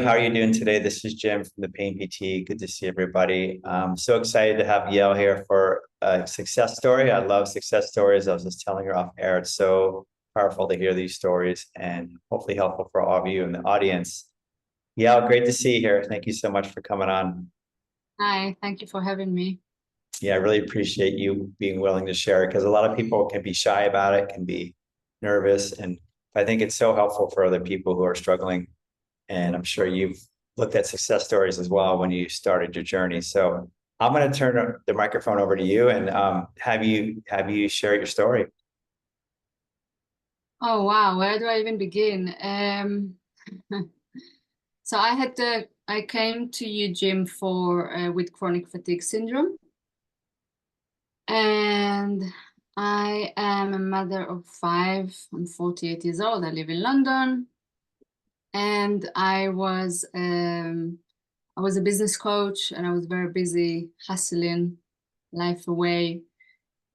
How are you doing today? This is Jim from the Pain PT. Good to see everybody. I'm so excited to have Yael here for a success story. I love success stories. I was just telling her off air. It's so powerful to hear these stories and hopefully helpful for all of you in the audience. Yael, great to see you here. Thank you so much for coming on. Hi, thank you for having me. Yeah, I really appreciate you being willing to share it because a lot of people can be shy about it, can be nervous. And I think it's so helpful for other people who are struggling. And I'm sure you've looked at success stories as well when you started your journey. So I'm going to turn the microphone over to you and have you share your story. Oh wow, where do I even begin? So I came to you, Jim, for with chronic fatigue syndrome, and I am a mother of five. I'm 48 years old. I live in London, and I was a business coach, and I was very busy hustling life away.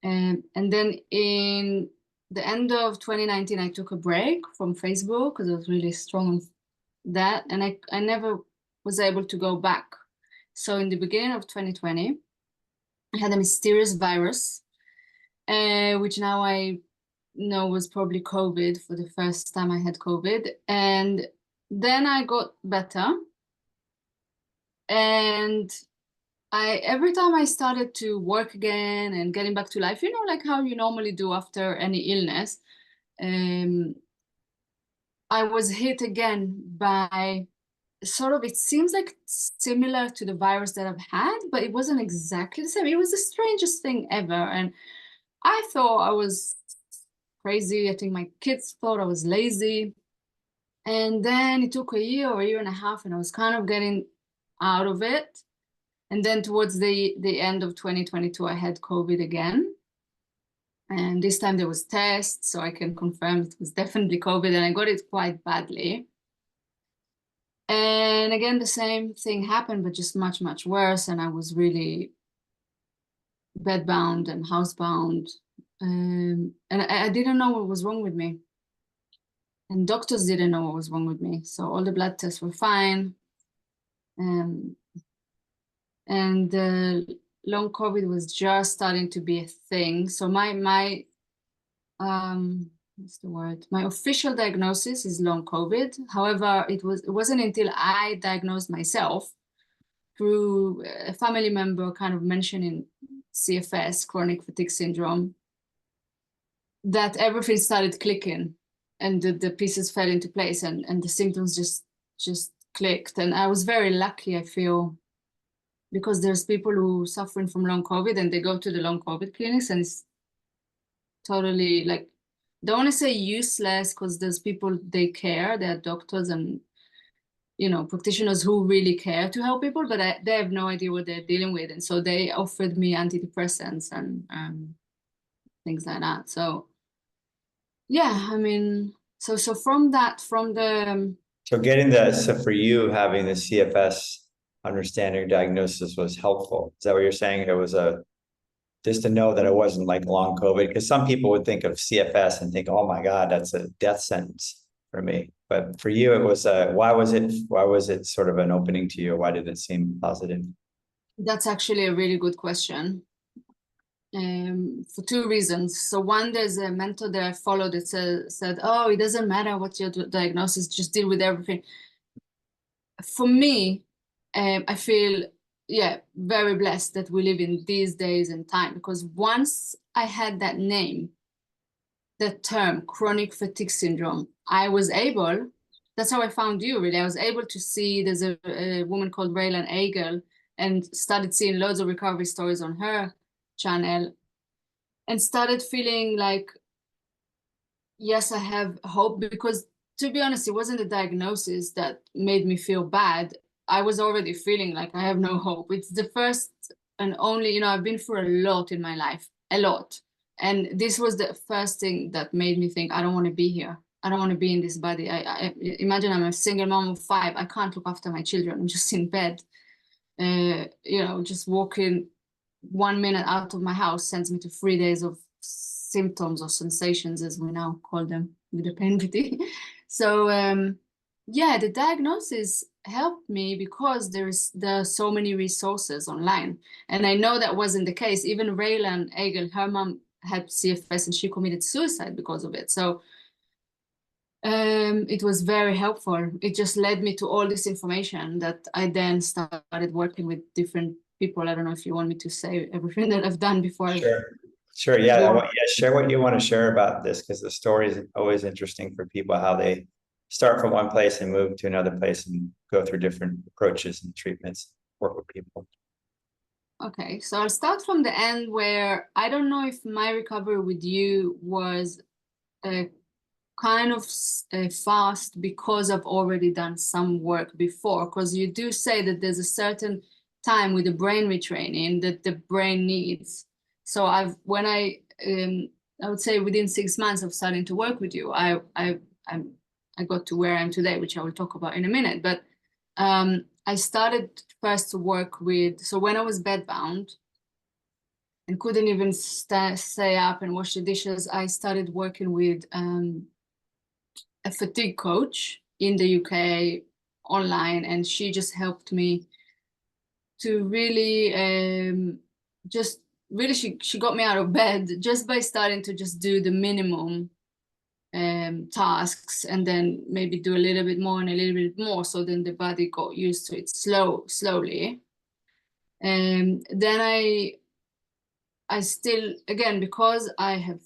And then in the end of 2019, I took a break from Facebook because I was really strong on that. And I never was able to go back. So in the beginning of 2020, I had a mysterious virus, which now I know was probably COVID for the first time I had COVID. And then I got better. And every time I started to work again and getting back to life, like how you normally do after any illness, I was hit again by sort of, it seems like similar to the virus that I've had, but it wasn't exactly the same. It was the strangest thing ever. And I thought I was crazy. I think my kids thought I was lazy. And then it took a year or a year and a half, and I was kind of getting out of it. And then towards the end of 2022, I had COVID again. And this time there was tests, so I can confirm it was definitely COVID, and I got it quite badly. And again, the same thing happened, but just much, much worse. And I was really bedbound and housebound. And I didn't know what was wrong with me. And doctors didn't know what was wrong with me. So all the blood tests were fine. And long COVID was just starting to be a thing. So my what's the word? My official diagnosis is long COVID. However, it wasn't until I diagnosed myself through a family member kind of mentioning CFS, chronic fatigue syndrome, that everything started clicking and the pieces fell into place and the symptoms just clicked. And I was very lucky, I feel, because there's people who suffering from long COVID and they go to the long COVID clinics and it's totally like, don't want to say useless because there's people, they care, they're doctors and practitioners who really care to help people, but they have no idea what they're dealing with. And so they offered me antidepressants and things like that. So yeah, I mean, so from that, from the So so for you having the CFS understanding diagnosis was helpful. Is that what you're saying? It was just to know that it wasn't like long COVID, because some people would think of CFS and think, oh my God, that's a death sentence for me. But for you, it was why was it sort of an opening to you? Why did it seem positive? That's actually a really good question. For two reasons. So one, there's a mentor that I followed that said, oh, it doesn't matter what your diagnosis, just deal with everything. For me, I feel, yeah, very blessed that we live in these days and time, because once I had that name, that term, chronic fatigue syndrome, that's how I found you, really. I was able to see, there's a woman called Raylan Agel, and started seeing loads of recovery stories on her channel, and started feeling like, yes, I have hope. Because to be honest, it wasn't the diagnosis that made me feel bad. I was already feeling like I have no hope. It's the first and only, I've been through a lot in my life, a lot. And this was the first thing that made me think, I don't want to be here. I don't want to be in this body. I imagine I'm a single mom of five. I can't look after my children. I'm just in bed. Just walking 1 minute out of my house sends me to 3 days of symptoms or sensations, as we now call them, with the pain PT. So Yeah, the diagnosis helped me because there are so many resources online. And I know that wasn't the case. Even Raylan Egel, her mom had CFS and she committed suicide because of it. So it was very helpful. It just led me to all this information that I then started working with different people. I don't know if you want me to say everything that I've done before. Sure. Sure. Yeah. Yeah. Share what you want to share about this, because the story is always interesting for people, how they start from one place and move to another place and go through different approaches and treatments, work with people. Okay, so I'll start from the end where I don't know if my recovery with you was kind of fast because I've already done some work before, because you do say that there's a certain time with the brain retraining that the brain needs. So when I would say within 6 months of starting to work with you, I got to where I am today, which I will talk about in a minute. But I started first to work with, so when I was bedbound and couldn't even stay up and wash the dishes, I started working with a fatigue coach in the UK online, and she just helped me to really just really she got me out of bed just by starting to just do the minimum tasks, and then maybe do a little bit more and a little bit more, so then the body got used to it slowly. And then I still, again, because I have,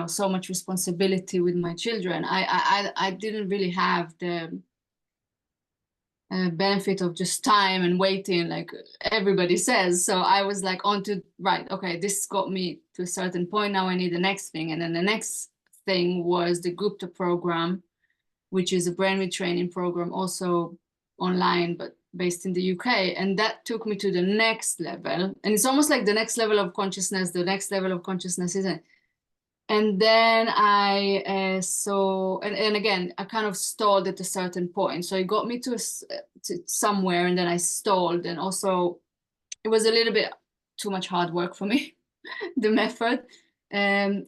so much responsibility with my children, I didn't really have the benefit of just time and waiting like everybody says. So I was like on to, right, okay, this got me to a certain point, now I need the next thing. And then the next thing was the Gupta program, which is a brain retraining program, also online, but based in the UK. And that took me to the next level. And it's almost like the next level of consciousness, isn't it? And then I and again, I kind of stalled at a certain point. So it got me to somewhere, and then I stalled. And also, it was a little bit too much hard work for me, the method. Um,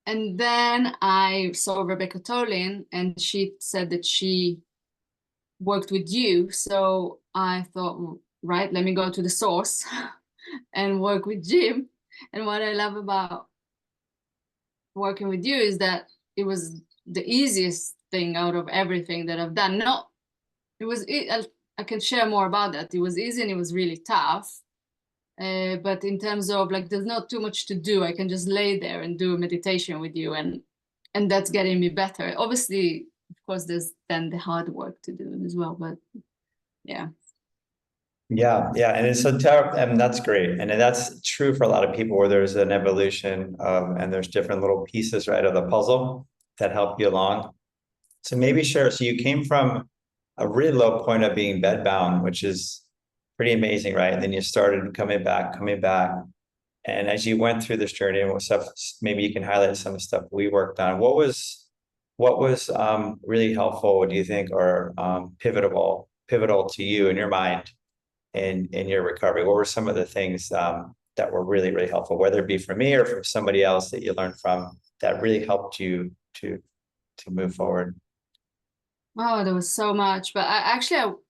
and then I saw Rebecca Tolin, and she said that she worked with you. So I thought, right, let me go to the source and work with Jim. And what I love about working with you is that it was the easiest thing out of everything that I've done. No, I can share more about that. It was easy and it was really tough. But in terms of like, there's not too much to do. I can just lay there and do a meditation with you, and that's getting me better. Obviously, of course, there's then the hard work to do as well. But yeah. Yeah, yeah, and it's so terrible, and that's great, and that's true for a lot of people where there's an evolution and there's different little pieces, right, of the puzzle that help you along. So maybe share. So you came from a really low point of being bedbound, which is pretty amazing, right? And then you started coming back, and as you went through this journey and what stuff, maybe you can highlight some of the stuff we worked on. What was really helpful, do you think, or pivotal to you in your mind? In your recovery? What were some of the things that were really, really helpful, whether it be from me or from somebody else that you learned from, that really helped you to move forward? Oh, there was so much. But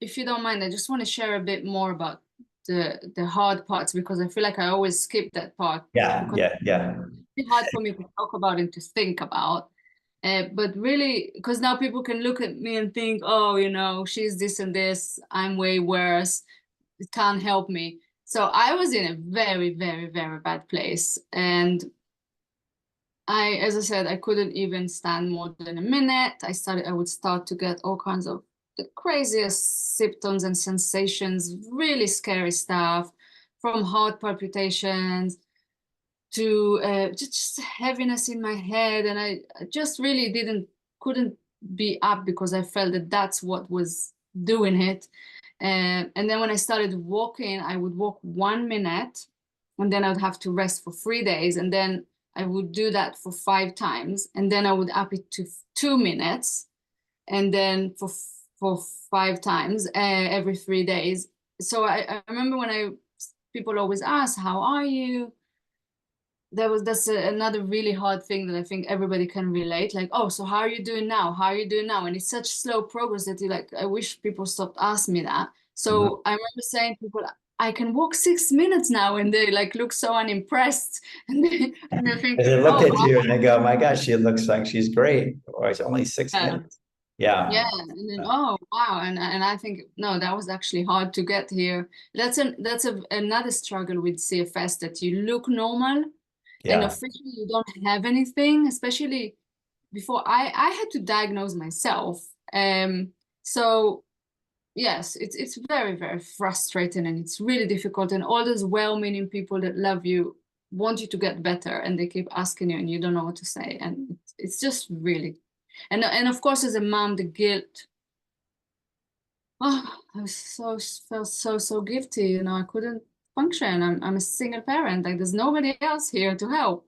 if you don't mind, I just want to share a bit more about the hard parts, because I feel like I always skip that part Yeah, because yeah. it's hard for me to talk about and to think about. But really, because now people can look at me and think, oh, she's this and this, I'm way worse. It can't help me. So I was in a very, very, very bad place. And as I said, I couldn't even stand more than a minute. I would start to get all kinds of the craziest symptoms and sensations, really scary stuff, from heart palpitations to just heaviness in my head. And I just really couldn't be up, because I felt that that's what was doing it. And then when I started walking, I would walk 1 minute, and then I would have to rest for 3 days. And then I would do that for 5 times. And then I would up it to 2 minutes. And then for 5 times every 3 days. So I remember when people always ask, how are you? that's another really hard thing that I think everybody can relate. Like, oh, so how are you doing now? How are you doing now? And it's such slow progress that you like, I wish people stopped asking me that. Mhm. So I remember saying to people, I can walk 6 minutes now, and they like look so unimpressed. And they're As they thinking, look oh, at you and they go, my gosh, she looks like she's great. Or it's only six wow. minutes. Yeah. Yeah, and then oh wow, and I think no, that was actually hard to get here. Another struggle with CFS, that you look normal and Yeah. officially you don't have anything, especially before I had to diagnose myself. So yes, it's very, very frustrating, and it's really difficult, and all those well-meaning people that love you want you to get better, and they keep asking you and you don't know what to say, and it's just really, and of course as a mom, the guilt. Oh, I was felt so guilty, I couldn't function. I'm a single parent, like there's nobody else here to help.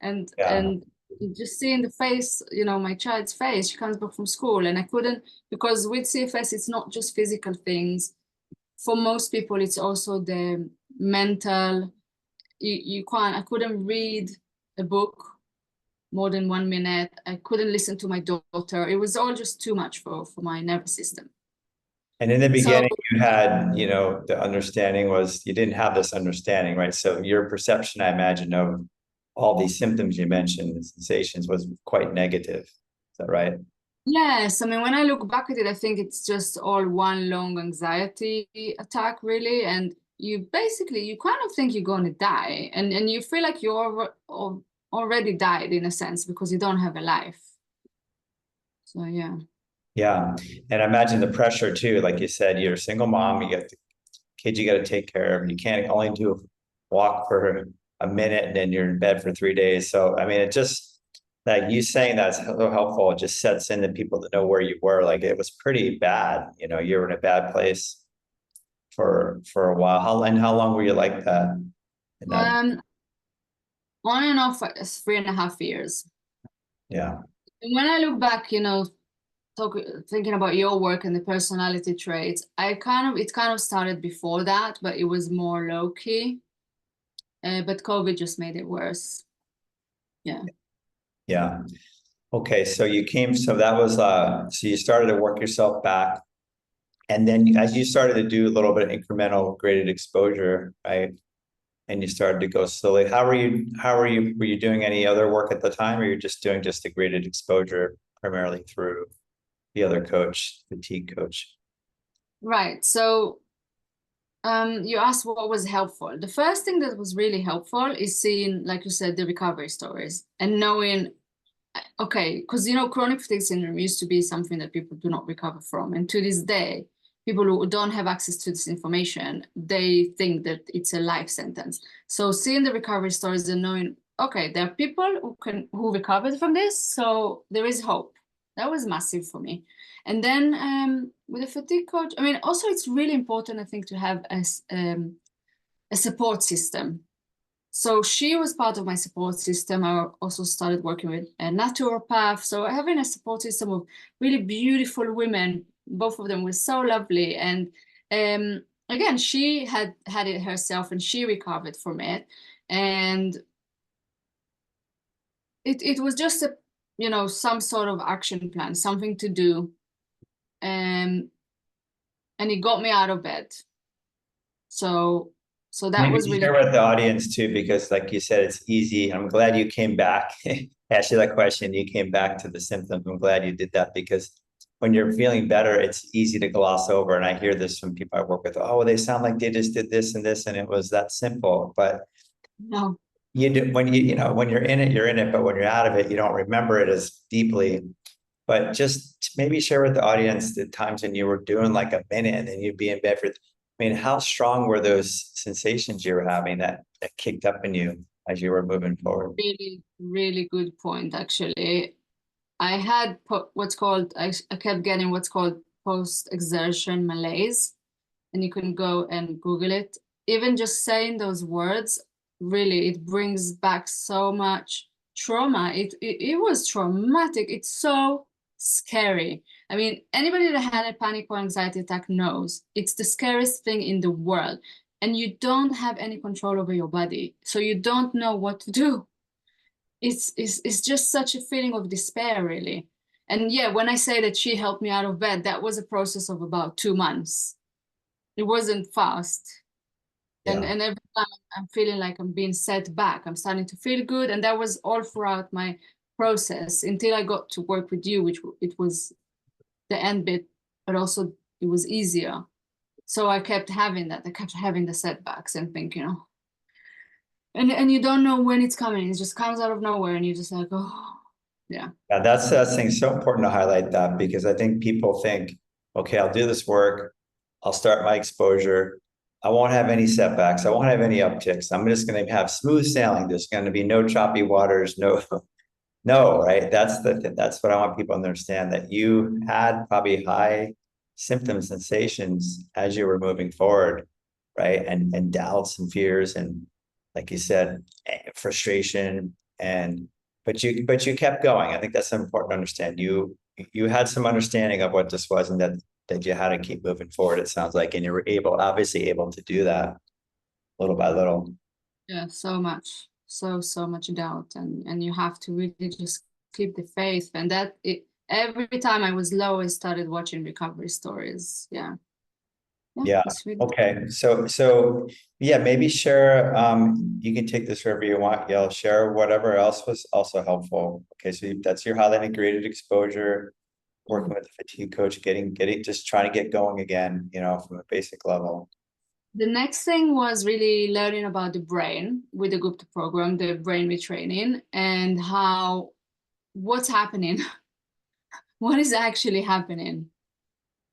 Yeah. And you just see in the face, my child's face, she comes back from school, and I couldn't, because with CFS it's not just physical things. For most people it's also the mental. You can't, I couldn't read a book more than 1 minute. I couldn't listen to my daughter. It was all just too much for my nervous system. And in the So beginning, you had, the understanding was you didn't have this understanding, right? So your perception, I imagine, of all these symptoms you mentioned, the sensations was quite negative. Is that right? yes, I mean, when I look back at it, I think it's just all one long anxiety attack, really. And you basically, you kind of think you're going to die, and you feel like already died in a sense because you don't have a life. So yeah. Yeah. And I imagine the pressure too. Like you said, you're a single mom, you got the kids you got to take care of. You can't only do walk for a minute and then you're in bed for 3 days. So, I mean, it just, like you saying that's so helpful. It just sets into people to know where you were. Like it was pretty bad. You were in a bad place for a while. How long were you like that? In that, Um, on and off 3.5 years. yeah. And when I look back, thinking about your work and the personality traits, it kind of started before that, but it was more low key. But COVID just made it worse. Yeah. Yeah. Okay. So that was, so you started to work yourself back. And then as you started to do a little bit of incremental graded exposure, right? And you started to go slowly. Were you doing any other work at the time, or you're just doing just the graded exposure primarily through the other coach, fatigue coach? Right. So you asked what was helpful. The first thing that was really helpful is seeing, like you said, the recovery stories and knowing, okay, because chronic fatigue syndrome used to be something that people do not recover from. And to this day, people who don't have access to this information, they think that it's a life sentence. So seeing the recovery stories and knowing, okay, there are people who recovered from this, so there is hope. That was massive for me. And then with a fatigue coach, I mean, also it's really important, I think, to have a support system. So she was part of my support system. I also started working with a naturopath. So having a support system of really beautiful women, both of them were so lovely. And again, she had it herself and she recovered from it. And it was just some sort of action plan, something to do. And it got me out of bed. So that Maybe was really. share with the audience too, because like you said, it's easy. I'm glad you came back. Ask you that question. You came back to the symptoms. I'm glad you did that because when you're feeling better, it's easy to gloss over. And I hear this from people I work with. Oh, they sound like they just did this and this, and it was that simple. But No. you do when you're in it, you're in it. But when you're out of it, you don't remember it as deeply. But just maybe share with the audience the times when you were doing like a minute and then you'd be in bed for, I mean, how strong were those sensations you were having that kicked up in you as you were moving forward? Really, really good point, actually. I had I kept getting what's called post-exertion malaise, and you can go and Google it. Even just saying those words, really, it brings back so much trauma. It was traumatic. It's so scary. I mean, anybody that had a panic or anxiety attack knows it's the scariest thing in the world. and you don't have any control over your body. So you don't know what to do. It's just such a feeling of despair, really. And yeah, when I say that she helped me out of bed, that was a process of about 2 months. It wasn't fast. And Yeah. every time I'm feeling like I'm being set back, I'm starting to feel good. And that was all throughout my process until I got to work with you, which it was the end bit, but also it was easier. So I kept having that. I kept having the setbacks and thinking, and you don't know when it's coming. It just comes out of nowhere, and you're just like, oh, yeah. Yeah, that's thing. So important to highlight that because I think people think, okay, I'll do this work, I'll start my exposure, I won't have any setbacks, I won't have any upticks. I'm just going to have smooth sailing. There's going to be no choppy waters, no, no, right? That's what I want people to understand, that you had probably high symptom sensations as you were moving forward, right? And doubts and fears and, like you said, frustration and but you kept going. I think that's important to understand. You had some understanding of what this was and that you had to keep moving forward, it sounds like, and you were obviously able to do that little by little. Yeah, so much, so much doubt, and you have to really just keep the faith. And that it every time I was low, I started watching recovery stories. Yeah, Yeah. it's really Okay. So yeah, maybe share, you can take this wherever you want. You'll share whatever else was also helpful. Okay, so that's your highly integrated exposure, working with the fatigue coach, getting just trying to get going again, from a basic level. The next thing was really learning about the brain with the Gupta program, the brain retraining, and how what's happening, what is actually happening.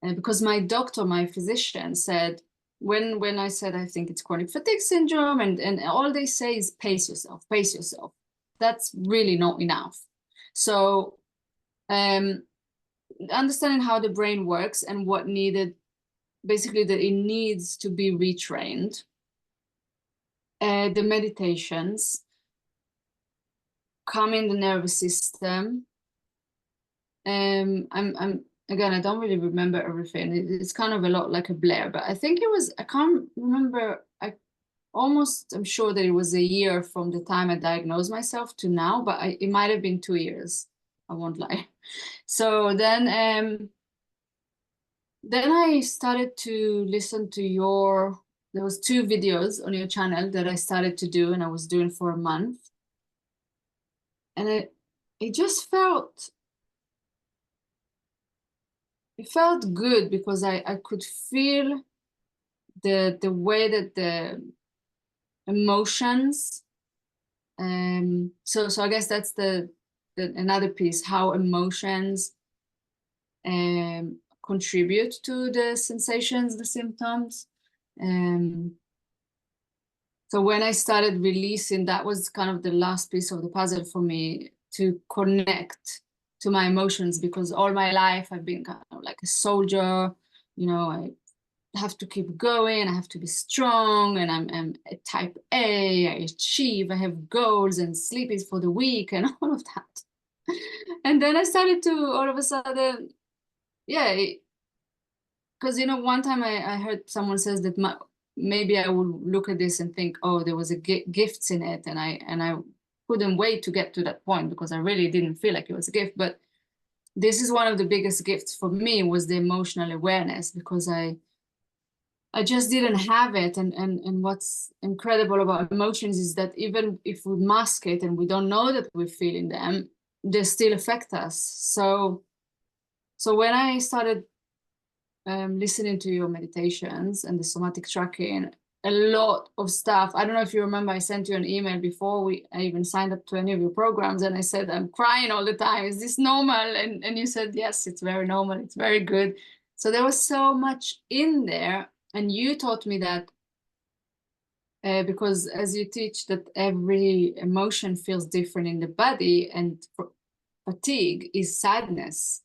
And because my doctor, my physician said, when I said I think it's chronic fatigue syndrome, and all they say is pace yourself, pace yourself. That's really not enough. So understanding how the brain works and what needed, basically that it needs to be retrained. The meditations, calming the nervous system. I'm again, I don't really remember everything. It's kind of a lot like a blur, but I think it was, I can't remember. I'm sure that it was a year from the time I diagnosed myself to now, but it might have been 2 years. I won't lie. So then I started to listen to there was 2 videos on your channel that I started to do, and I was doing for a month. And it just felt good because I could feel the way that the emotions, so I guess that's the another piece, how emotions contribute to the sensations, the symptoms. So when I started releasing, that was kind of the last piece of the puzzle for me to connect to my emotions, because all my life I've been kind of like a soldier, I have to keep going, I have to be strong, and I'm a type A, I achieve, I have goals, and sleep is for the weak, and all of that. And then I started to all of a sudden, yeah, because one time I heard someone says that maybe I would look at this and think, oh, there was a gifts in it, and I couldn't wait to get to that point because I really didn't feel like it was a gift. But this is one of the biggest gifts for me, was the emotional awareness, because I just didn't have it. And what's incredible about emotions is that even if we mask it and we don't know that we're feeling them, they still affect us. So when I started listening to your meditations and the somatic tracking, a lot of stuff. I don't know if you remember, I sent you an email before I even signed up to any of your programs, and I said, I'm crying all the time. Is this normal? And you said, yes, it's very normal. It's very good. So there was so much in there. And you taught me that because as you teach that every emotion feels different in the body, and fatigue is sadness.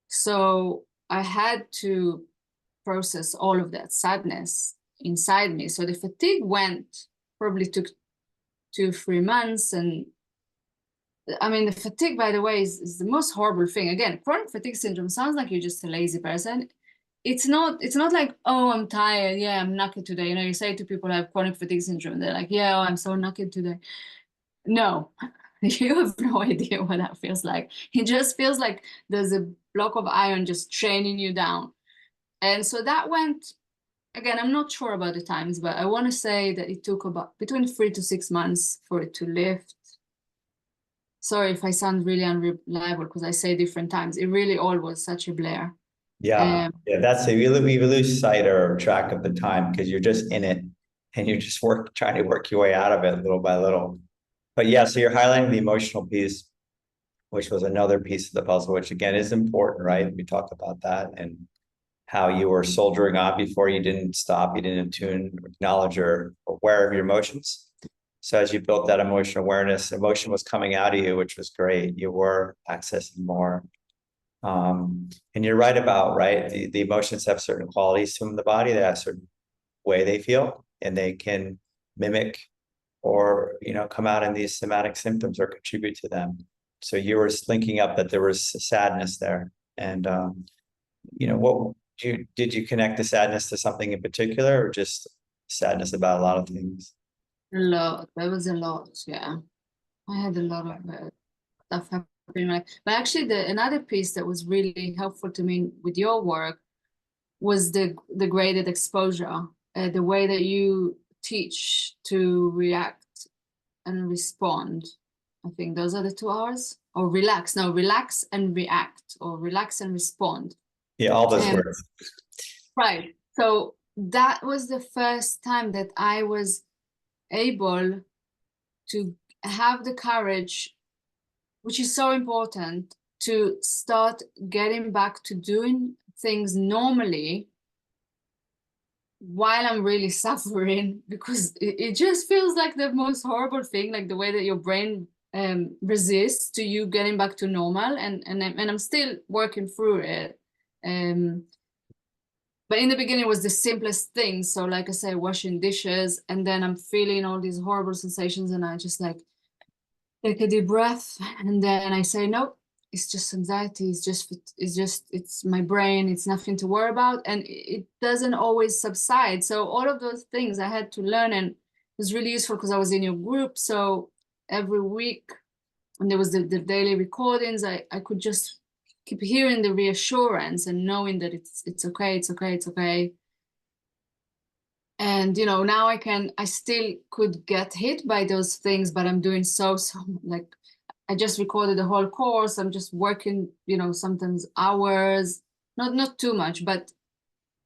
So I had to process all of that sadness inside me. So the fatigue probably took 2-3 months. And I mean, the fatigue, by the way, is the most horrible thing. Again, chronic fatigue syndrome sounds like you're just a lazy person. it's not like, oh, I'm tired, yeah, I'm knackered today. You know, you say to people who have chronic fatigue syndrome, they're like, yeah, oh, I'm so knackered today. No, you have no idea what that feels like. It just feels like there's a block of iron just training you down. And so that went, again, I'm not sure about the times, but I want to say that it took about between 3 to 6 months for it to lift. Sorry if I sound really unreliable because I say different times. It really all was such a blur. Yeah, Um, yeah, that's it. You lose sight or track of the time because you're just in it and you're just trying to work your way out of it little by little. But yeah, so you're highlighting the emotional piece, which was another piece of the puzzle, which again is important, right? We talked about that and how you were soldiering on before you didn't stop, you didn't attune, acknowledge or aware of your emotions. So as you built that emotional awareness, emotion was coming out of you, which was great. You were accessing more. And you're right about, right? The emotions have certain qualities to them in the body. They have a certain way they feel, and they can mimic or, come out in these somatic symptoms or contribute to them. So you were linking up that there was sadness there. And, what did you connect the sadness to something in particular or just sadness about a lot of things? a lot. There was a lot. Yeah, I had a lot of stuff happening. But actually, another piece that was really helpful to me with your work was the graded exposure, the way that you teach to react and respond. I think those are the 2 hours. Or relax. No, relax and react, or relax and respond. Yeah, all those words. Right. So that was the first time that I was able to have the courage, which is so important, to start getting back to doing things normally while I'm really suffering, because it just feels like the most horrible thing, like the way that your brain resists to you getting back to normal, and I'm still working through it. But in the beginning, it was the simplest thing. So, like I say, washing dishes, and then I'm feeling all these horrible sensations, and I just like take a deep breath, and then I say, no, it's just anxiety. It's my brain. It's nothing to worry about, and it doesn't always subside. So all of those things I had to learn, and it was really useful because I was in your group. So every week, and there was the daily recordings, I could just keep hearing the reassurance and knowing that it's okay, it's okay, it's okay. And now I still could get hit by those things, but I'm doing so like I just recorded the whole course. I'm just working, sometimes hours, not too much, but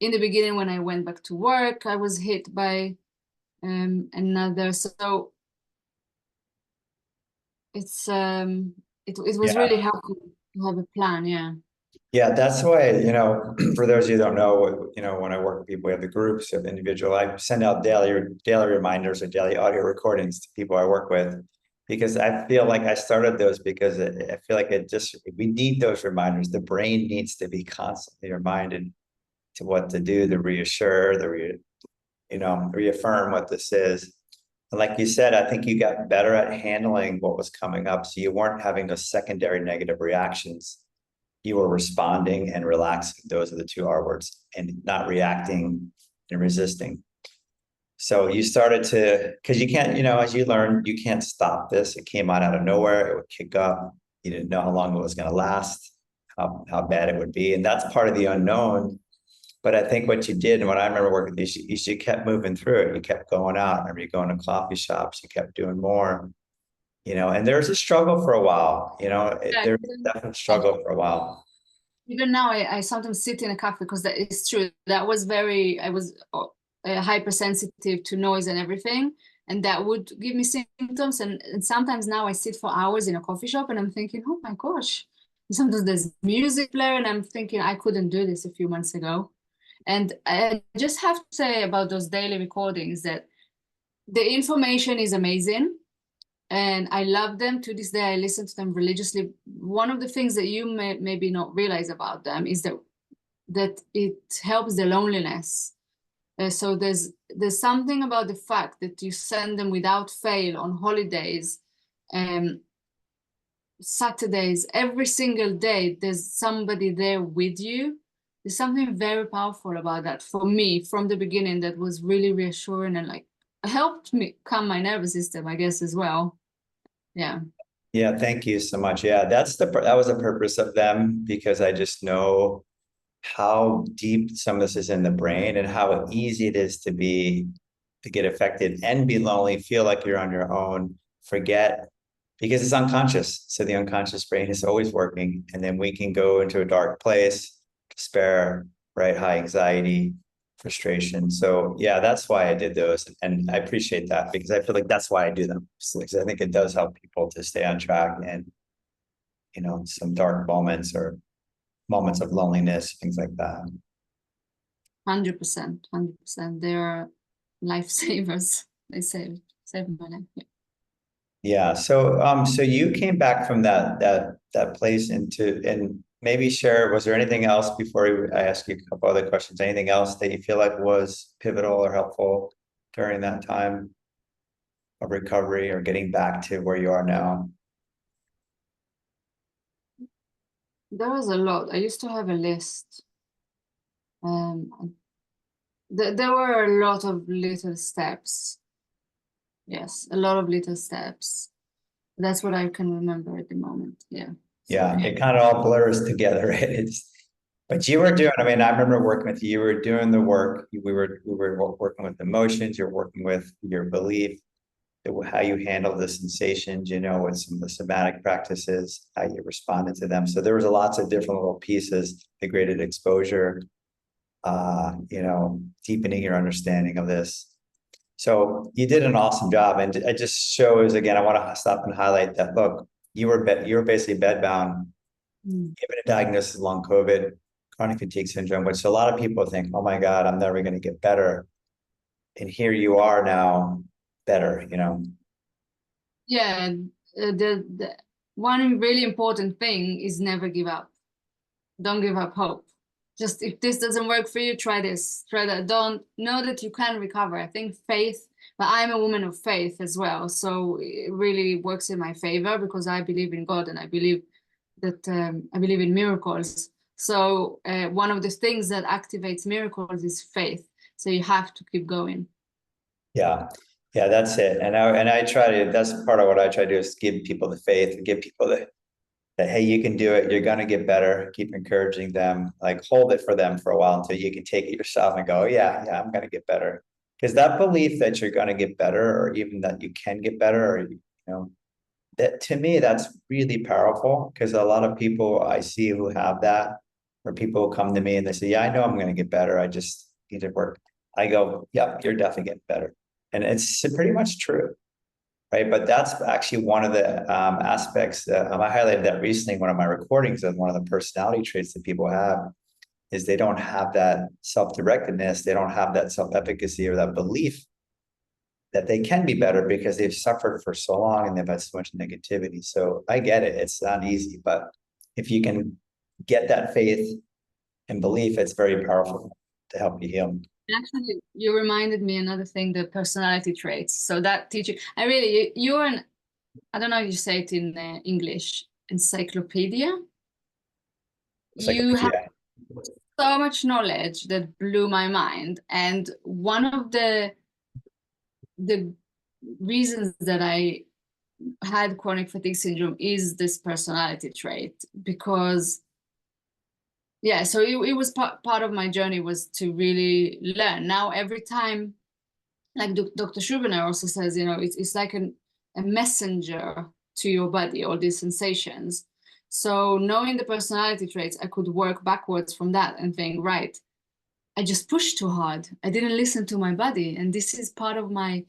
in the beginning when I went back to work, I was hit by another. So it's it was really Yeah. helpful to have a plan. Yeah. Yeah, that's why, for those of you who don't know, when I work with people, we have the groups of individual, I send out daily reminders or daily audio recordings to people I work with, because I feel like I started those because I feel like we need those reminders. The brain needs to be constantly reminded to what to do, to reassure, reaffirm what this is. And like you said, I think you got better at handling what was coming up. So you weren't having those secondary negative reactions. You were responding and relaxing. Those are the 2 R words, and not reacting and resisting. So you started because you can't, as you learn, you can't stop this. It came out of nowhere. It would kick up. You didn't know how long it was going to last, how bad it would be. And that's part of the unknown. But I think what you did, and what I remember working, you kept moving through it. You kept going out. I remember you going to coffee shops. You kept doing more. And there was a struggle for a while. Yeah, There was a definite struggle for a while. even now I sometimes sit in a cafe, because that is true. I was hypersensitive to noise and everything, and that would give me symptoms, and sometimes now I sit for hours in a coffee shop and I'm thinking, oh my gosh, sometimes there's music player and I'm thinking I couldn't do this a few months ago. And I just have to say about those daily recordings that the information is amazing, and I love them. To this day, I listen to them religiously. One of the things that you may maybe not realize about them is that it helps the loneliness. So there's something about the fact that you send them without fail on holidays, Saturdays, every single day. There's somebody there with you, There's something very powerful about that for me from the beginning that was really reassuring and like helped me calm my nervous system, I guess, as well. Yeah. Yeah, thank you so much. Yeah, that was the purpose of them, because I just know how deep some of this is in the brain and how easy it is to get affected and be lonely, feel like you're on your own, forget, because it's unconscious. So the unconscious brain is always working, and then we can go into a dark place, despair, right? High anxiety, frustration. So yeah, that's why I did those. And I appreciate that, because I feel like that's why I do them. So, because I think it does help people to stay on track and, some dark moments or moments of loneliness, things like that. 100%, 100%. They're lifesavers. They save my life. Yeah. Yeah. So you came back from that place and maybe share, was there anything else before I ask you a couple other questions? Anything else that you feel like was pivotal or helpful during that time of recovery or getting back to where you are now? There was a lot. I used to have a list. There were a lot of little steps. Yes, a lot of little steps. That's what I can remember at the moment. Yeah. Yeah, Sorry. it kind of all blurs together, right? But you were doing, I mean, I remember working with you, you were doing the work. We were working with emotions, you're working with your belief, how you handle the sensations, with some of the somatic practices, how you responded to them. So there was lots of different little pieces, the graded exposure, deepening your understanding of this. So you did an awesome job, and it just shows again. I want to stop and highlight that. Look, you were basically bedbound, given a diagnosis of long COVID, chronic fatigue syndrome, which a lot of people think, oh my God, I'm never going to get better. And here you are now, better. Yeah. The one really important thing is never give up. Don't give up hope. Just if this doesn't work for you, try this, try that. Don't know that you can recover. I think faith, but I'm a woman of faith as well. So it really works in my favor because I believe in God and I believe that I believe in miracles. So one of the things that activates miracles is faith. So you have to keep going. Yeah. Yeah, that's it. And I try to, that's part of what I try to do, is give people the faith, give people that, hey, you can do it. You're going to get better. Keep encouraging them, like hold it for them for a while until you can take it yourself and go, oh, yeah, I'm going to get better. Because that belief that you're going to get better, or even that you can get better, or, that to me, that's really powerful, because a lot of people I see who have that, where people come to me and they say, yeah, I know I'm going to get better. I just need to work. I go, yeah, you're definitely getting better. And it's pretty much true. Right. But that's actually one of the aspects that I highlighted that recently in one of my recordings, of one of the personality traits that people have is they don't have that self-directedness. They don't have that self-efficacy or that belief that they can be better, because they've suffered for so long and they've had so much negativity. So I get it. It's not easy, but if you can get that faith and belief, it's very powerful to help you heal. Actually, you reminded me another thing, the personality traits. So that teaching, I really, you're an, I don't know if you say it in English, encyclopedia. It's like, You have yeah, so much knowledge that blew my mind. And one of the reasons that I had chronic fatigue syndrome is this personality trait, because yeah, so it was part of my journey was to really learn. Now every time, like Dr. Schubener also says, it's like a messenger to your body, all these sensations. So knowing the personality traits, I could work backwards from that and think, right, I just pushed too hard. I didn't listen to my body. And this is part of my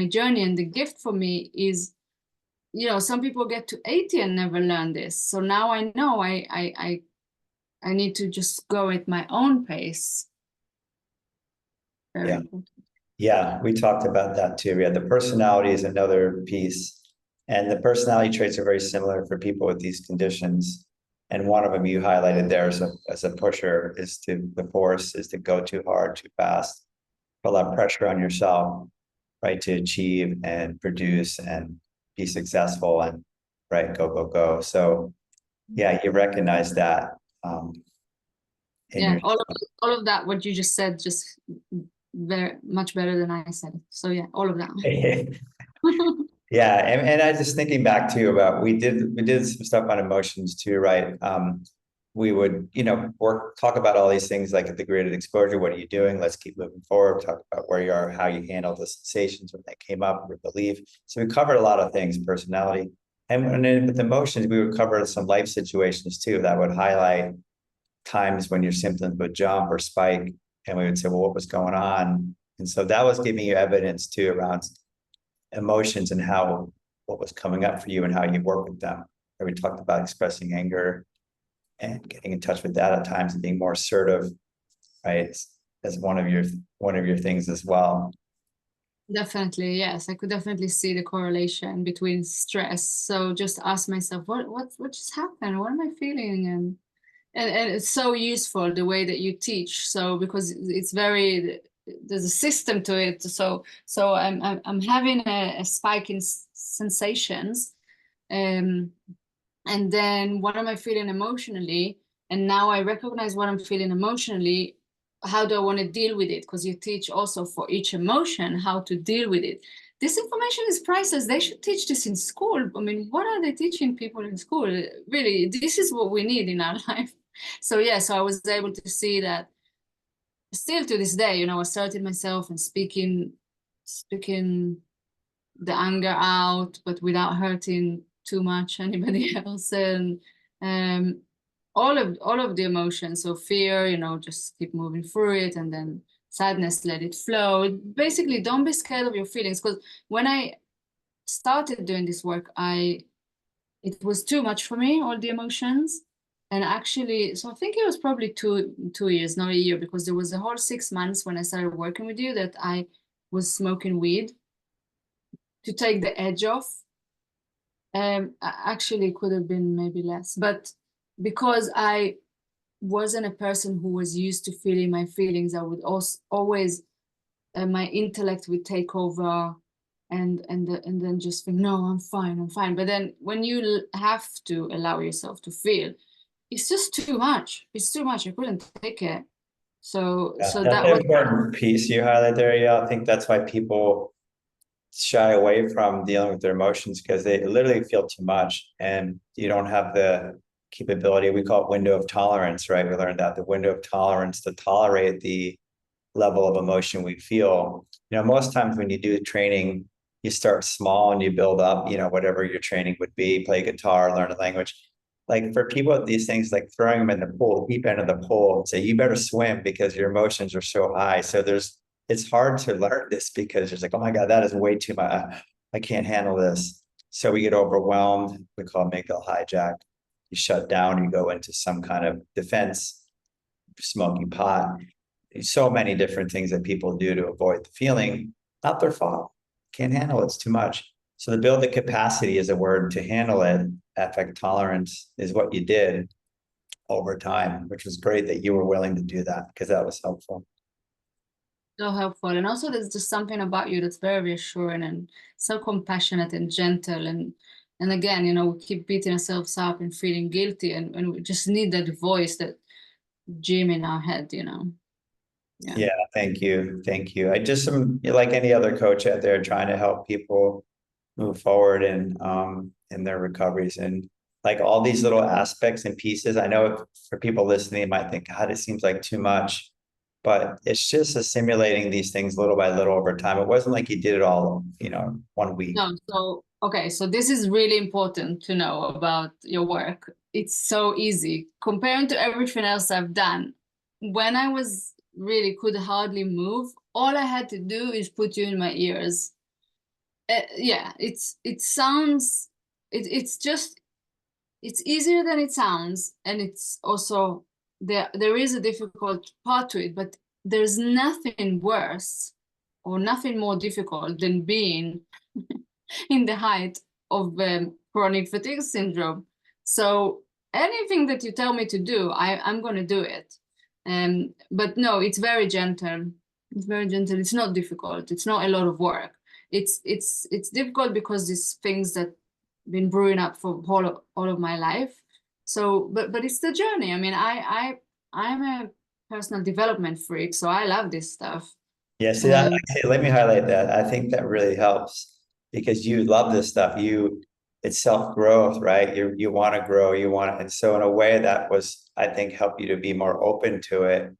journey. And the gift for me is, some people get to 80 and never learn this. So now I know I need to just go at my own pace. Very yeah. important. Yeah, we talked about that too. Yeah, the personality is another piece. And the personality traits are very similar for people with these conditions. And one of them you highlighted there as a pusher is the force is to go too hard, too fast, put a lot of pressure on yourself, right, to achieve and produce and be successful and right, go, go, go. So yeah, you recognize that. in Yeah, your all of that, what you just said, just very much better than I said. So yeah, all of that. Yeah, and I just thinking back to about we did some stuff on emotions too, right? We would, talk about all these things like at the graded exposure, what are you doing? Let's keep moving forward, talk about where you are, how you handle the sensations when they came up, your belief. So we covered a lot of things, personality. And then with emotions, we would cover some life situations too that would highlight times when your symptoms would jump or spike. And we would say, well, what was going on? And so that was giving you evidence too around emotions and what was coming up for you and how you work with them. Where we talked about expressing anger and getting in touch with that at times and being more assertive, right? As one of your things as well. Definitely, yes. I could definitely see the correlation between stress. So just ask myself, what just happened? What am I feeling? And it's so useful the way that you teach. So because it's there's a system to it. So I'm having a spike in sensations, and then what am I feeling emotionally? And now I recognize what I'm feeling emotionally. How do I want to deal with it? Because you teach also for each emotion how to deal with it. This information is priceless. They should teach this in school. I mean, what are they teaching people in school? Really, this is what we need in our life. So yeah, so I was able to see that still to this day, asserting myself and speaking the anger out, but without hurting too much anybody else. And um, all of the emotions. So fear, just keep moving through it, and then sadness, let it flow. Basically, don't be scared of your feelings. Because when I started doing this work, it was too much for me, all the emotions. And actually, so I think it was probably 2 years, not a year, because there was a whole 6 months when I started working with you that I was smoking weed to take the edge off. Actually, it could have been maybe less, but because I wasn't a person who was used to feeling my feelings, I would also always my intellect would take over, and then just think, no, I'm fine. But then when you have to allow yourself to feel, it's just too much. It's too much. I couldn't take it. So Yeah, so that's that an was important piece you highlight there. Yeah, I think that's why people shy away from dealing with their emotions because they literally feel too much and you don't have the capability. We call it window of tolerance, right? We learned that the window of tolerance to tolerate the level of emotion we feel. Most times when you do training, you start small and you build up, whatever your training would be, play guitar, learn a language. Like for people with these things, like throwing them in the pool, deep end of the pool, and say, you better swim because your emotions are so high. So it's hard to learn this because it's like, oh my God, that is way too much. I can't handle this. So we get overwhelmed. We call it amygdala hijack. You shut down, you go into some kind of defense, smoking pot. So many different things that people do to avoid the feeling, not their fault. Can't handle it. It's too much. So to build the capacity is a word to handle it. Affect tolerance is what you did over time, which was great that you were willing to do that because that was helpful. so helpful. And also there's just something about you that's very reassuring and so compassionate and gentle. And again, we keep beating ourselves up and feeling guilty, and we just need that voice, that Jim in our head. Yeah, thank you. Thank you. I just am like any other coach out there trying to help people move forward in their recoveries, and like all these little aspects and pieces. I know for people listening, it might think, God, it seems like too much, but it's just assimilating these things little by little over time. It wasn't like you did it all, 1 week. No, so okay, so this is really important to know about your work. It's so easy comparing to everything else I've done. When I was really could hardly move, all I had to do is put you in my ears. Yeah, it's easier than it sounds, and it's also there is a difficult part to it, but there's nothing worse or nothing more difficult than being in the height of chronic fatigue syndrome. So anything that you tell me to do, I'm going to do it. But no, it's very gentle. It's very gentle. It's not difficult. It's not a lot of work. It's difficult because these things that been brewing up for all of my life. So, but it's the journey. I mean, I'm a personal development freak, so I love this stuff. Yeah, see, let me highlight that. I think that really helps because you love this stuff. It's self-growth, right? You want to grow, and so in a way that was, I think, help you to be more open to it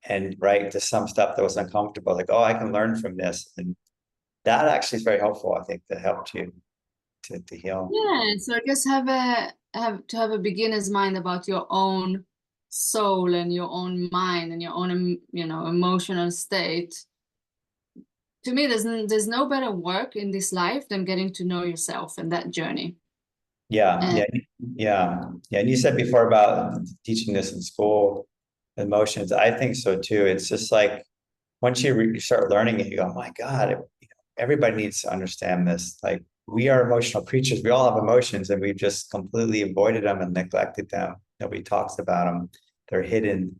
and right to some stuff that was uncomfortable, like, oh, I can learn from this. And that actually is very helpful, I think, that helped you to heal. Yeah, so I guess have a beginner's mind about your own soul and your own mind and your own, emotional state. To me, there's no better work in this life than getting to know yourself and that journey. Yeah, And yeah. And you said before about teaching this in school, emotions. I think so too. It's just like once you start learning it, you go, oh my God, everybody needs to understand this. Like we are emotional creatures. We all have emotions, and we've just completely avoided them and neglected them. Nobody talks about them. They're hidden.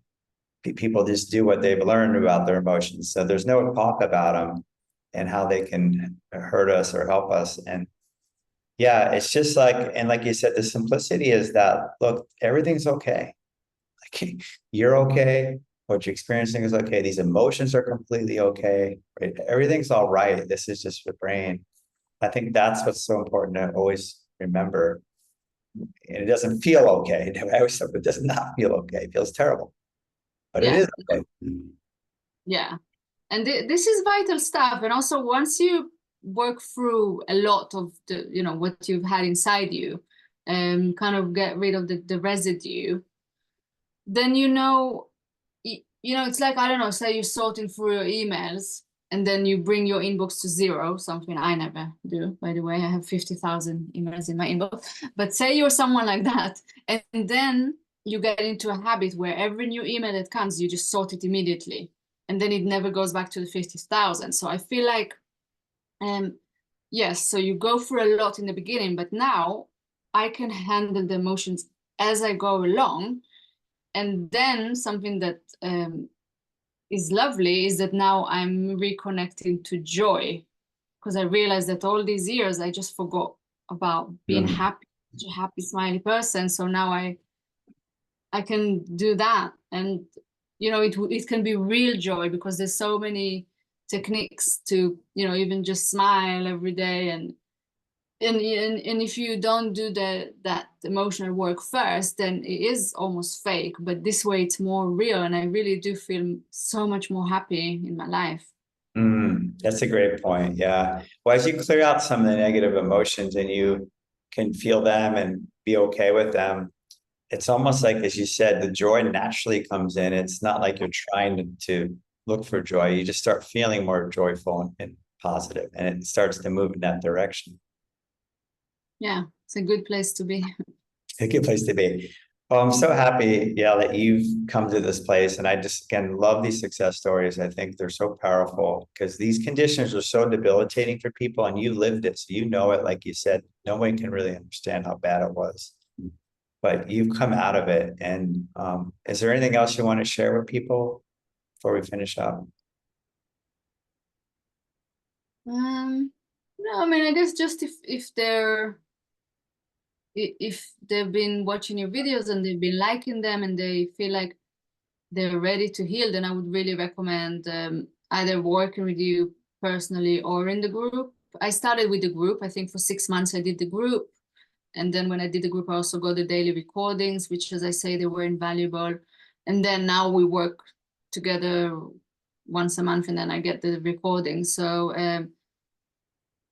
People just do what they've learned about their emotions. So there's no talk about them and how they can hurt us or help us. And yeah, it's just like, and like you said, the simplicity is that, look, everything's okay. Like you're okay. What you're experiencing is okay. These emotions are completely okay. Right? Everything's all right. This is just the brain. I think that's what's so important to always remember. And it doesn't feel okay. I always say it does not feel okay. It feels terrible, but it yeah, is okay. yeah. And this is vital stuff. And also, once you work through a lot of the, what you've had inside you, and kind of get rid of the residue, then it's like, I don't know, say you're sorting through your emails and then you bring your inbox to zero, something I never do, by the way. I have 50,000 emails in my inbox. But say you're someone like that, and then you get into a habit where every new email that comes, you just sort it immediately. And then it never goes back to the 50,000. So I feel like, yes, so you go through a lot in the beginning, but now I can handle the emotions as I go along. And then something that is lovely is that now I'm reconnecting to joy, because I realized that all these years I just forgot about being happy, a happy, smiley person. So now I can do that, and it can be real joy because there's so many techniques to even just smile every day, and if you don't do that emotional work first, then it is almost fake. But this way it's more real, and I really do feel so much more happy in my life. That's a great point. Yeah. Well, as you clear out some of the negative emotions and you can feel them and be okay with them, it's almost like, as you said, the joy naturally comes in. It's not like you're trying to look for joy. You just start feeling more joyful and positive, and it starts to move in that direction. Yeah, it's a good place to be. A good place to be. Well, I'm so happy, yeah, that you've come to this place. And I just, again, love these success stories. I think they're so powerful because these conditions are so debilitating for people, and you lived it. So you know it, like you said, no one can really understand how bad it was. But you've come out of it. And is there anything else you want to share with people before we finish up? No, I mean, I guess just if they've been watching your videos and they've been liking them and they feel like they're ready to heal, then I would really recommend either working with you personally or in the group. I started with the group. I think for 6 months I did the group. And then when I did the group, I also got the daily recordings, which, as I say, they were invaluable. And then now we work together once a month, and then I get the recordings. So,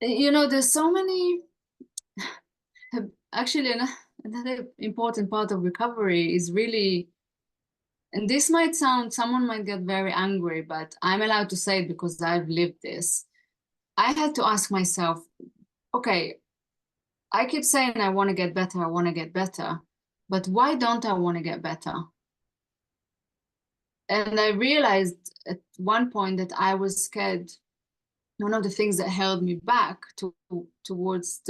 there's so many. Actually, another important part of recovery is really, and this might sound, someone might get very angry, but I'm allowed to say it because I've lived this. I had to ask myself, okay, I keep saying I want to get better, I want to get better, but why don't I want to get better? And I realized at one point that I was scared. One of the things that held me back towards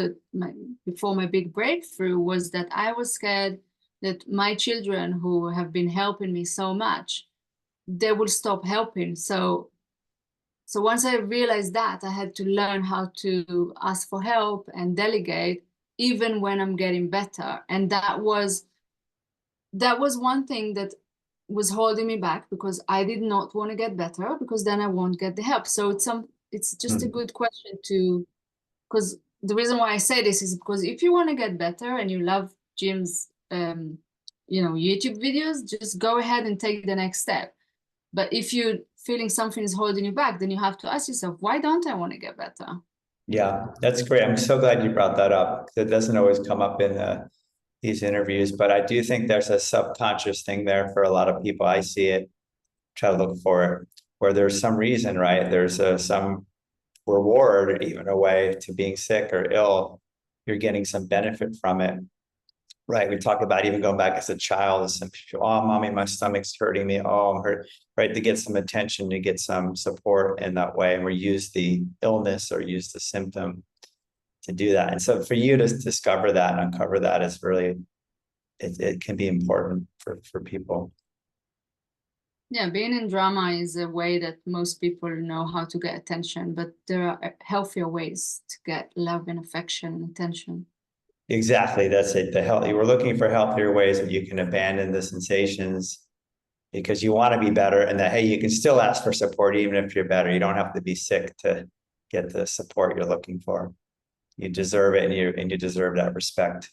before my big breakthrough was that I was scared that my children, who have been helping me so much, they will stop helping. So once I realized that, I had to learn how to ask for help and delegate, even when I'm getting better. And that was one thing that was holding me back because I did not want to get better, because then I won't get the help. So it's just a good question to, because the reason why I say this is because if you want to get better and you love Jim's YouTube videos, just go ahead and take the next step. But if you're feeling something is holding you back, then you have to ask yourself, why don't I want to get better? Yeah, that's great. I'm so glad you brought that up. It doesn't always come up in these interviews, but I do think there's a subconscious thing there for a lot of people. I see it, try to look for it, where there's some reason, right? There's some reward, even a way to being sick or ill. You're getting some benefit from it, right? We talk about even going back as a child, some people, oh, mommy, my stomach's hurting me. Oh, I'm hurt, right? To get some attention, to get some support in that way. And we use the illness or use the symptom to do that. And so for you to discover that and uncover that is really, it can be important for people. Yeah, being in drama is a way that most people know how to get attention, but there are healthier ways to get love and affection and attention. Exactly, that's it. We're looking for healthier ways that you can abandon the sensations because you want to be better, and that, hey, you can still ask for support even if you're better. You don't have to be sick to get the support you're looking for. You deserve it, and you deserve that respect,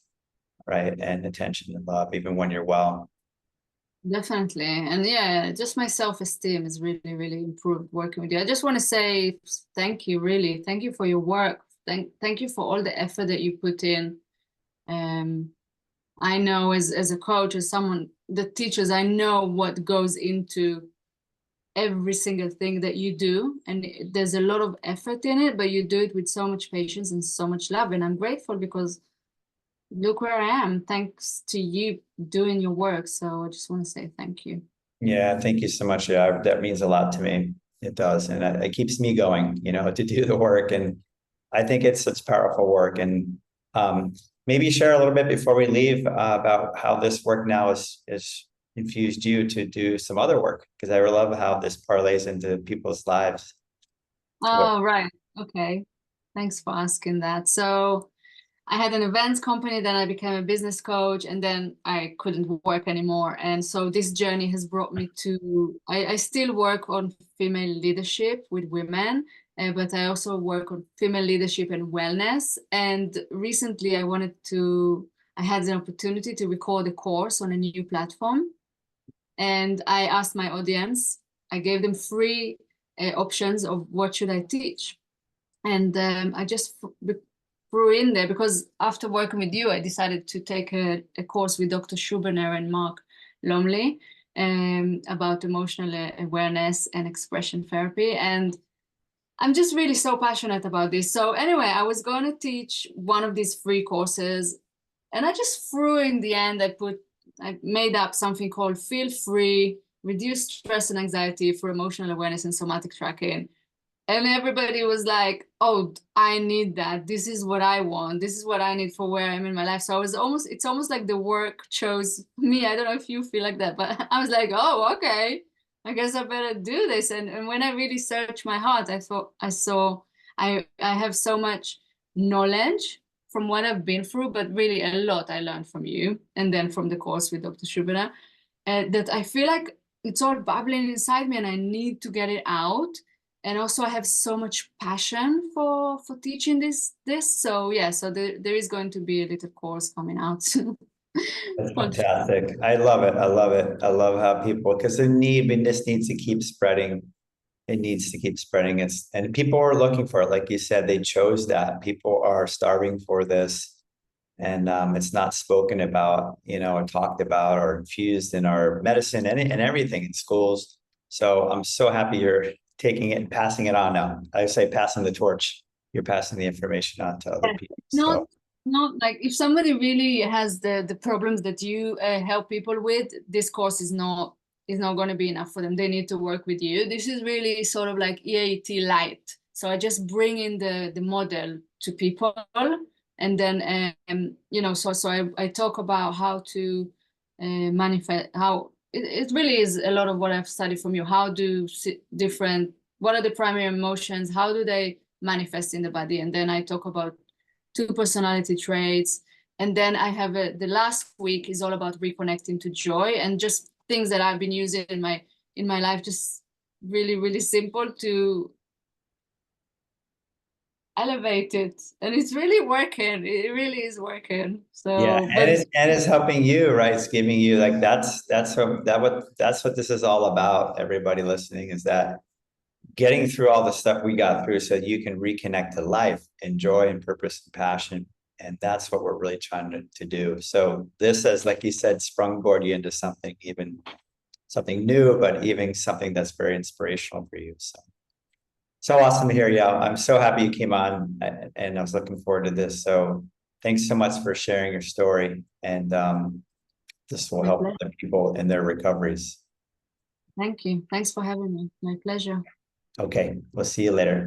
right? And attention and love, even when you're well. Definitely. And yeah, just my self-esteem is really, really improved working with you. I just want to say thank you, really. Thank you for your work. Thank you for all the effort that you put in. I know as a coach, as someone that teaches, I know what goes into every single thing that you do. And there's a lot of effort in it, but you do it with so much patience and so much love. And I'm grateful because look where I am, thanks to you doing your work. So I just want to say thank you. Yeah, thank you so much. Yeah, that means a lot to me. It does, and it keeps me going, to do the work. And I think it's powerful work. And maybe share a little bit before we leave about how this work now is infused you to do some other work, because I love how this parlays into people's lives. Oh, right. Okay. Thanks for asking that. So I had an events company, then I became a business coach, and then I couldn't work anymore. And so this journey has brought me to, I still work on female leadership with women, but I also work on female leadership and wellness. And recently I had an opportunity to record a course on a new platform. And I asked my audience, I gave them free options of what should I teach. And I just threw in there because after working with you, I decided to take a course with Dr. Schuberner and Mark Lomley about emotional awareness and expression therapy. And I'm just really so passionate about this. So anyway, I was going to teach one of these free courses, and I just threw in the end, I made up something called Feel Free, Reduce Stress and Anxiety for Emotional Awareness and Somatic Tracking. And everybody was like, oh, I need that. This is what I want. This is what I need for where I'm in my life. So it's almost like the work chose me. I don't know if you feel like that, but I was like, oh, okay, I guess I better do this. And when I really searched my heart, I have so much knowledge from what I've been through, but really a lot I learned from you. And then from the course with Dr. Schubiner, that I feel like it's all bubbling inside me and I need to get it out. And also I have so much passion for teaching this. So yeah, so there is going to be a little course coming out soon. That's fantastic. I love it. I love it. I love how people, because this needs to keep spreading. It needs to keep spreading. And people are looking for it. Like you said, they chose that. People are starving for this. And it's not spoken about, or talked about or infused in our medicine and everything in schools. So I'm so happy you're taking it and passing it on now. I say passing the torch. You're passing the information on to other people. So. Not like if somebody really has the problems that you help people with, this course is not going to be enough for them. They need to work with you. This is really sort of like EAT light. So I just bring in the model to people, and then so I talk about how to manifest, how it really is a lot of what I've studied from you. How do what are the primary emotions? How do they manifest in the body? And then I talk about 2 personality traits. And then I have the last week is all about reconnecting to joy and just things that I've been using in my life, just really, really simple to elevate it. And it's really working. It really is working. Yeah, So, and but it's helping you, right? It's giving you like that's what this is all about. Everybody listening is that getting through all the stuff we got through so you can reconnect to life and joy and purpose and passion. And that's what we're really trying to do. So this has, like you said, sprungboard you into something, even something new, but even something that's very inspirational for you. So awesome to hear, Yael. I'm so happy you came on and I was looking forward to this. So thanks so much for sharing your story. And this will my help pleasure. other people in their recoveries. Thank you. Thanks for having me. My pleasure. Okay, we'll see you later.